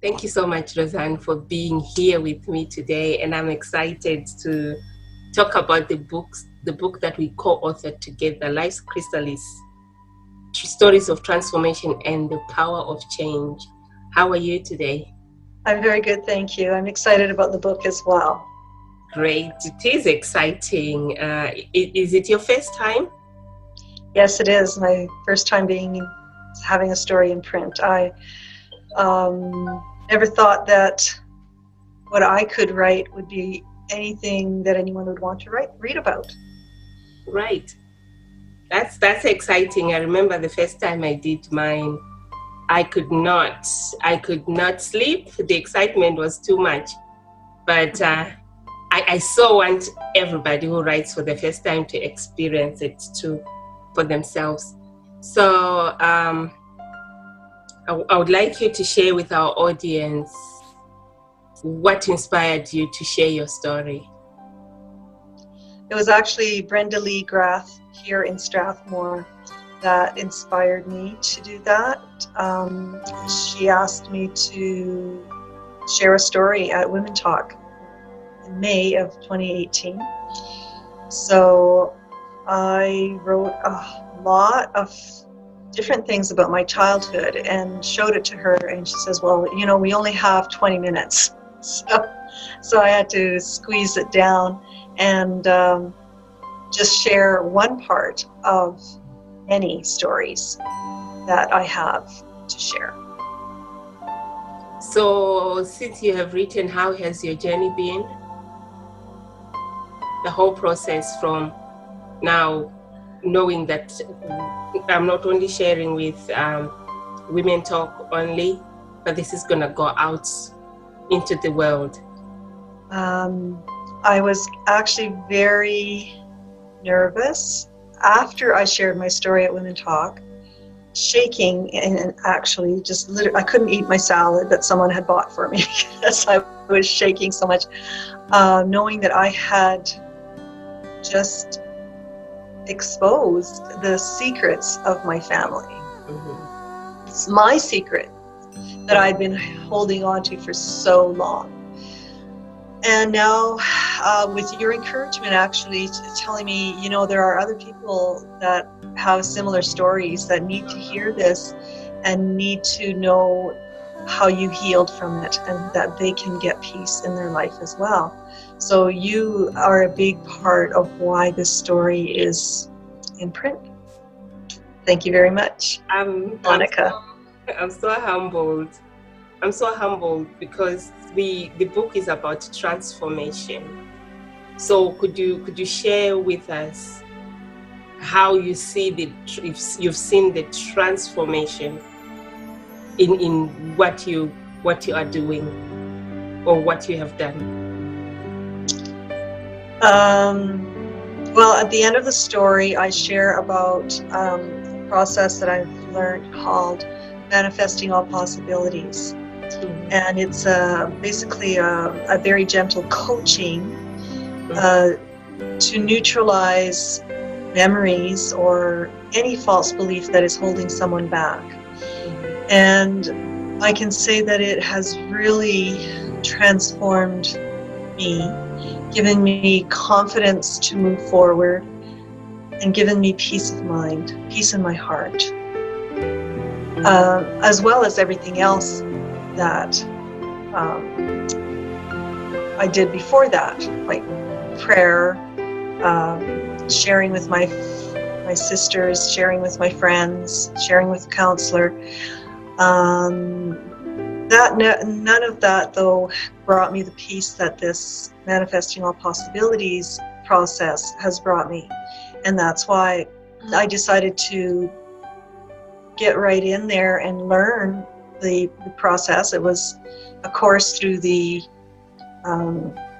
Thank you so much, Roseanne, for being here with me today. And I'm excited to talk about the book that we co-authored together, Life's Chrysalis, Stories of Transformation and the Power of Change. How are you today? I'm very good, thank you. I'm excited about the book as well. Great. It is exciting. Is it your first time? Yes, it is my first time having a story in print. I never thought that what I could write would be anything that anyone would want to read about. Right. That's exciting. I remember the first time I did mine. I could not sleep. The excitement was too much. But I so want everybody who writes for the first time to experience it too for themselves. So I would like you to share with our audience what inspired you to share your story. It was actually Brenda Lee Grath here in Strathmore that inspired me to do that. She asked me to share a story at Women Talk in May of 2018. So I wrote a lot of different things about my childhood and showed it to her, and she says, well, you know, we only have 20 minutes. So I had to squeeze it down and just share one part of many stories that I have to share. So since you have written, how has your journey been? The whole process from now knowing that I'm not only sharing with Women Talk only, but this is going to go out into the world. I was actually very nervous after I shared my story at Women Talk, shaking, and actually just literally, I couldn't eat my salad that someone had bought for me because I was shaking so much, knowing that I had just exposed the secrets of my family. Mm-hmm. It's my secret that I'd been holding on to for so long. And now with your encouragement, actually telling me, you know, there are other people that have similar stories that need to hear this and need to know how you healed from it and that they can get peace in their life as well. So you are a big part of why this story is in print. Thank you very much, Monica. I'm so humbled. I'm so humbled because the book is about transformation. So could you share with us how you see if you've seen the transformation in what you are doing or what you have done? Well, at the end of the story, I share about a process that I've learned called manifesting all possibilities. Mm-hmm. And it's basically a very gentle coaching to neutralize memories or any false belief that is holding someone back. Mm-hmm. And I can say that it has really transformed me, given me confidence to move forward, and given me peace of mind, peace in my heart, as well as everything else that I did before that, like prayer, sharing with my sisters, sharing with my friends, sharing with a counselor. None of that, though, brought me the peace that this manifesting all possibilities process has brought me. And that's why I decided to get right in there and learn the process. It was a course through the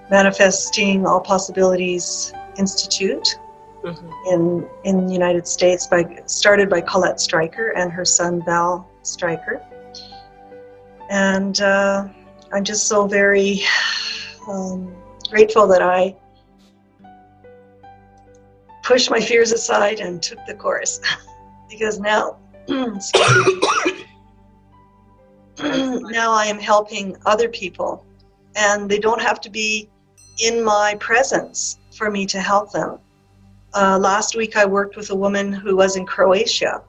Manifesting All Possibilities Institute. Mm-hmm. in the United States, started by Colette Stryker and her son Val Stryker. And I'm just so very grateful that I pushed my fears aside and took the course, because now now I am helping other people, and they don't have to be in my presence for me to help them. Last week I worked with a woman who was in Croatia.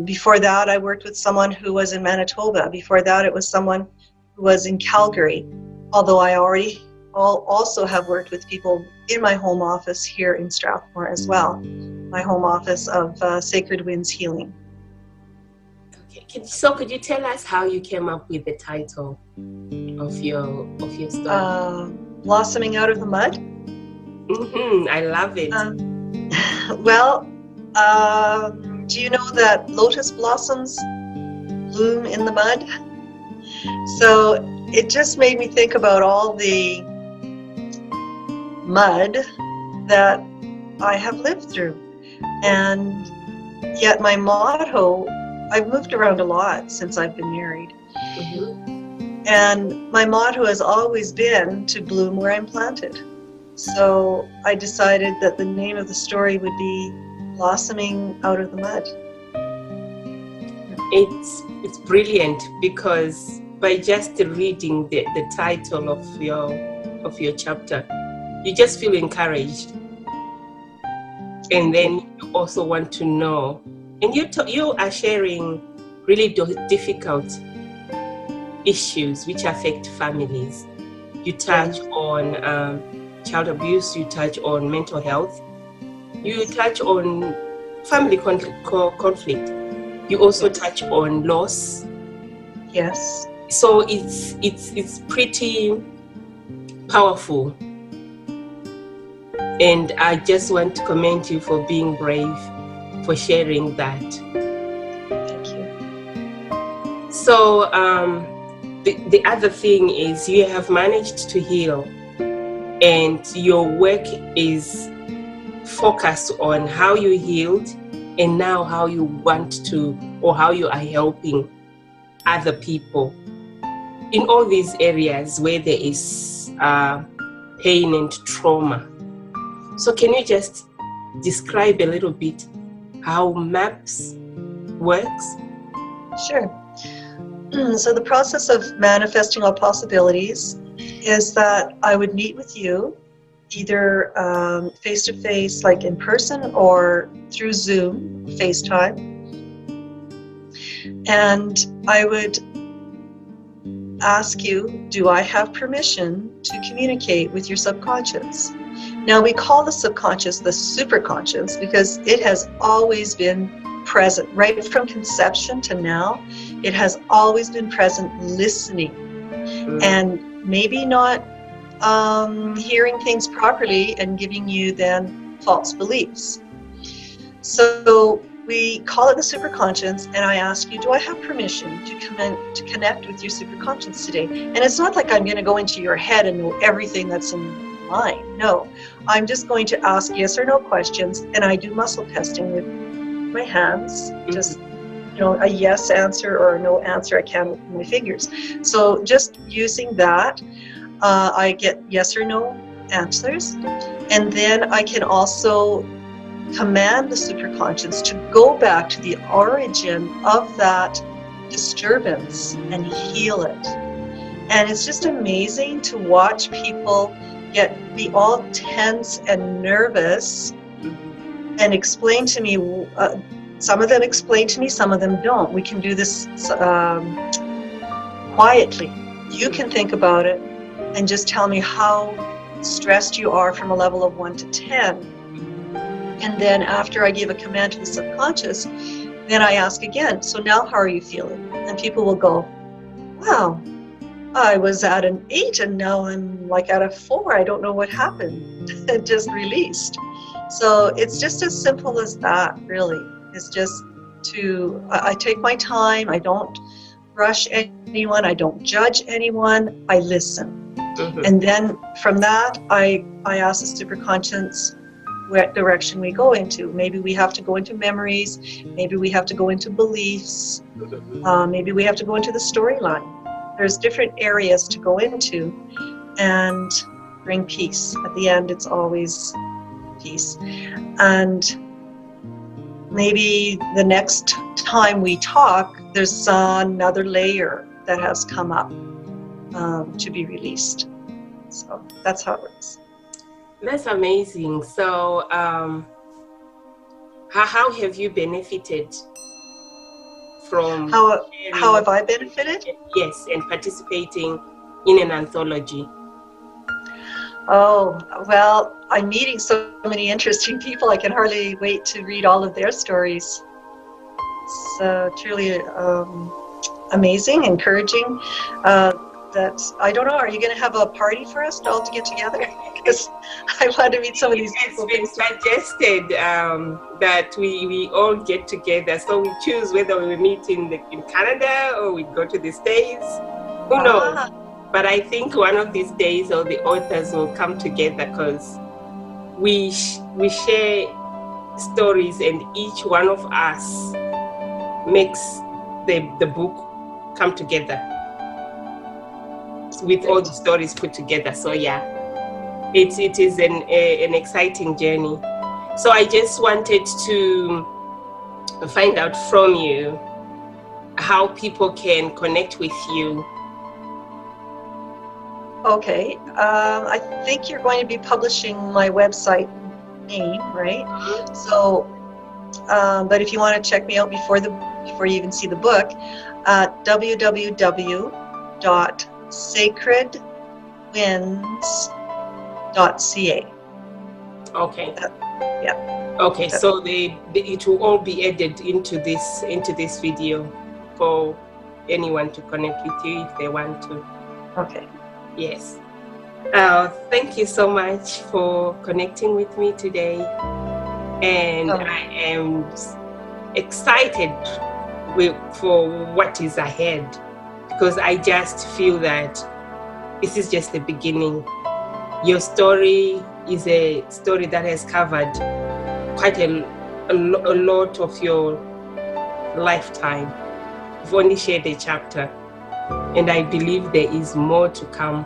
Before that I worked with someone who was in Manitoba. Before that it was someone who was in Calgary, although I already also have worked with people in my home office here in Strathmore as well, my home office of Sacred Winds Healing. Okay. So could you tell us how you came up with the title of your story? Blossoming Out of the Mud. I love it. Well, do you know that lotus blossoms bloom in the mud? So it just made me think about all the mud that I have lived through. And yet my motto, I've moved around a lot since I've been married. And my motto has always been to bloom where I'm planted. So I decided that the name of the story would be Blossoming Out of the Mud. It's brilliant, because by just reading the title of your chapter, you just feel encouraged, and then you also want to know, and you are sharing really difficult issues which affect families. You touch on child abuse, you touch on mental health, you touch on family conflict, you also touch on loss. Yes. So it's pretty powerful, and I just want to commend you for being brave, for sharing that. Thank you. So the other thing is, you have managed to heal, and your work is focused on how you healed, and now how you want to, or how you are helping other people in all these areas where there is pain and trauma. So can you just describe a little bit how MAPS works? Sure. So the process of manifesting all possibilities is that I would meet with you either face-to-face, like in person, or through Zoom, FaceTime. And I would ask you, do I have permission to communicate with your subconscious? Now, we call the subconscious the superconscious because it has always been present, right from conception to now. It has always been present, listening, and maybe not hearing things properly and giving you then false beliefs. So we call it the superconscious, and I ask you, do I have permission to connect with your superconscious today? And it's not like I'm going to go into your head and know everything that's in your mind. No, I'm just going to ask yes or no questions, and I do muscle testing with my hands, just a yes answer or a no answer. I can't with my fingers. So just using that, I get yes or no answers, and then I can also command the superconscious to go back to the origin of that disturbance and heal it. And it's just amazing to watch people be all tense and nervous and explain to me. Some of them explain to me, some of them don't. We can do this quietly. You can think about it and just tell me how stressed you are from a level of 1 to 10. And then after I give a command to the subconscious, then I ask again, so now how are you feeling? And people will go, wow, I was at an 8 and now I'm like at a 4. I don't know what happened. It just released. So it's just as simple as that, really. It's just I take my time. I don't rush anyone. I don't judge anyone. I listen. And then from that, I ask the superconscious what direction we go into. Maybe we have to go into memories. Maybe we have to go into beliefs. Maybe we have to go into the storyline. There's different areas to go into and bring peace. At the end, it's always peace. And maybe the next time we talk, there's another layer that has come up to be released. So that's how it works. That's amazing. So how have you benefited from How sharing? have I benefited? Yes, and participating in an anthology. Oh, well, I'm meeting so many interesting people. I can hardly wait to read all of their stories. It's truly amazing, encouraging. That I don't know. Are you going to have a party for us all to get together? Because I want to meet some of these people. It's been suggested that we all get together. So we choose whether we meet in Canada or we go to the States. Who knows? But I think one of these days all the authors will come together, because we share stories, and each one of us makes the book come together with all the stories put together. So yeah, it is an exciting journey. So I just wanted to find out from you how people can connect with you. Okay, I think you're going to be publishing my website name, right? So, but if you want to check me out before you even see the book, www.sacredwinds.ca. Okay. Yeah. Okay, so it will all be added into this video for anyone to connect with you if they want to. Okay. Yes. Thank you so much for connecting with me today, and I am excited for what is ahead, because I just feel that this is just the beginning. Your story is a story that has covered quite a lot of your lifetime. You've only shared a chapter, and I believe there is more to come.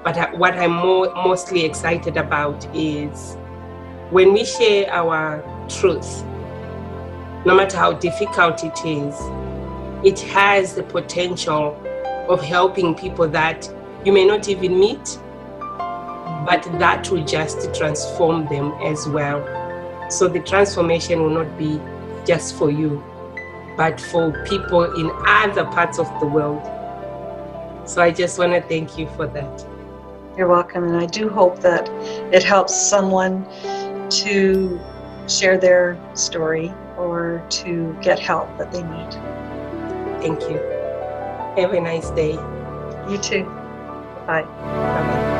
But what I'm mostly excited about is when we share our truth, no matter how difficult it is, it has the potential of helping people that you may not even meet, but that will just transform them as well. So the transformation will not be just for you, but for people in other parts of the world. So I just want to thank you for that. You're welcome, and I do hope that it helps someone to share their story or to get help that they need. Thank you. Have a nice day. You too. Bye. Bye-bye.